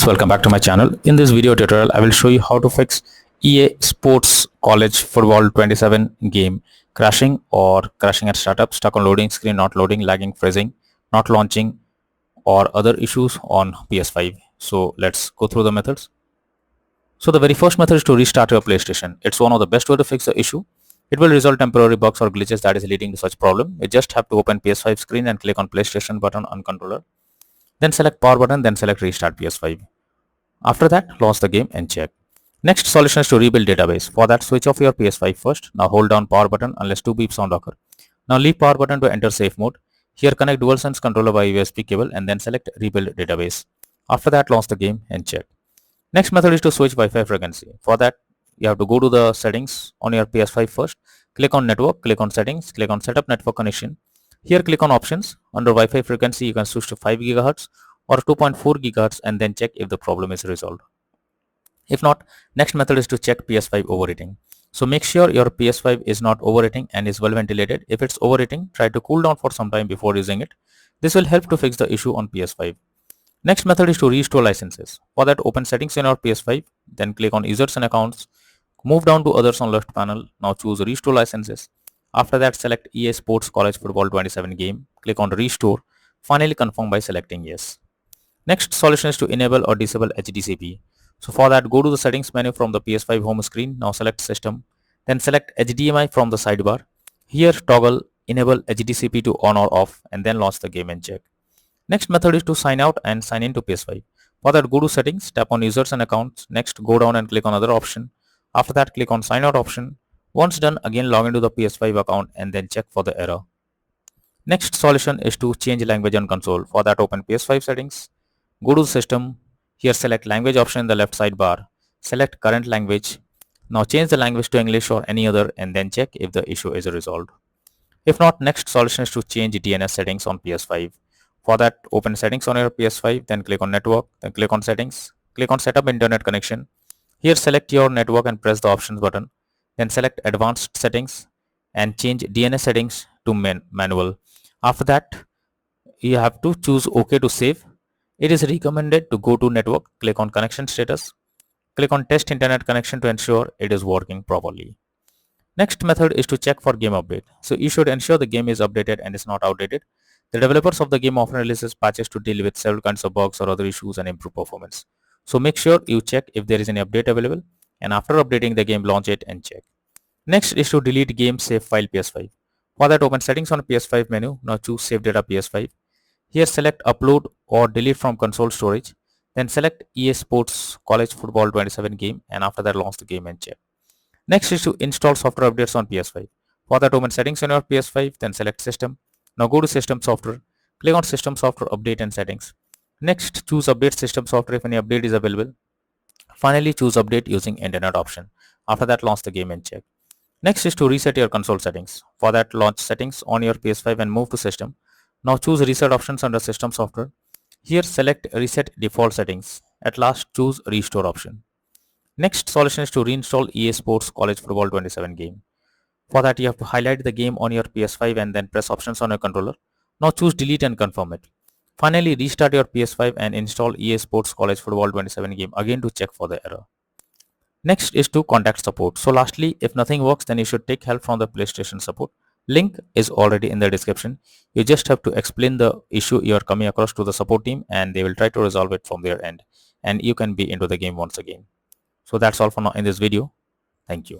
guys, welcome back to my channel. In this video tutorial, I will show you how to fix EA Sports College Football 27 game crashing or crashing at startup, stuck on loading screen, not loading, lagging, freezing, not launching, or other issues on PS5. So let's go through the methods. So the very first method is to restart your PlayStation. It's one of the best way to fix the issue. It will resolve temporary bugs or glitches that is leading to such problem. You just have to open PS5 screen and click on PlayStation button on controller. Then select power button, then select restart PS5. After that, launch the game and check. Next solution is to rebuild database. For that, switch off your PS5 first. Now hold down power button unless 2 beep sound occur. Now leave power button to enter safe mode. Here connect DualSense controller by USB cable and then select rebuild database. After that, launch the game and check. Next method is to switch Wi-Fi frequency. For that, you have to go to the settings on your PS5 first. Click on network, click on settings, click on setup network connection. Here click on options. Under Wi-Fi frequency, you can switch to 5 GHz or 2.4 GHz and then check if the problem is resolved. If not, next method is to check PS5 overheating. So make sure your PS5 is not overheating and is well ventilated. If it's overheating, try to cool down for some time before using it. This will help to fix the issue on PS5. Next method is to restore licenses. For that, open settings in your PS5, then click on users and accounts. Move down to others on left panel. Now choose restore licenses. After that, select EA Sports College Football 27 game. Click on restore. Finally confirm by selecting yes. Next solution is to enable or disable HDCP. So for that, go to the settings menu from the PS5 home screen. Now select system. Then select HDMI from the sidebar. Here toggle enable HDCP to on or off and then launch the game and check. Next method is to sign out and sign in to PS5. For that, go to settings, tap on users and accounts. Next, go down and click on other option. After that, click on sign out option. Once done, again log into the PS5 account and then check for the error. Next solution is to change language on console. For that, open PS5 settings, go to system. Here select language option in the left sidebar. Select current language. Now change the language to English or any other and then check if the issue is resolved. If not, next solution is to change DNS settings on PS5. For that, open settings on your PS5, then click on network, then click on settings, click on setup internet connection. Here select your network and press the options button. Then select advanced settings and change DNS settings to manual. After that, you have to choose OK to save. It is recommended to go to network, click on connection status, click on test internet connection to ensure it is working properly. Next method is to check for game update. So you should ensure the game is updated and is not outdated. The developers of the game often releases patches to deal with several kinds of bugs or other issues and improve performance. So make sure you check if there is any update available, and after updating the game, launch it and check. Next is to delete game save file PS5. For that, open settings on PS5 menu. Now choose save data PS5. Here select upload or delete from console storage. Then select EA Sports College Football 27 game and after that launch the game and check. Next is to install software updates on PS5. For that, open settings on your PS5, then select system. Now go to system software. Click on system software update and settings. Next, choose update system software if any update is available. Finally, choose update using internet option. After that, launch the game and check. Next is to reset your console settings. For that, launch settings on your PS5 and move to system. Now choose reset options under system software. Here select reset default settings. At last, choose restore option. Next solution is to reinstall EA Sports College Football 27 game. For that, you have to highlight the game on your PS5 and then press options on your controller. Now choose delete and confirm it. Finally, restart your PS5 and install EA Sports College Football 27 game again to check for the error. Next is to contact support. So lastly, if nothing works, then you should take help from the PlayStation support. Link is already in the description. You just have to explain the issue you are coming across to the support team and they will try to resolve it from their end. And you can be into the game once again. So that's all for now in this video. Thank you.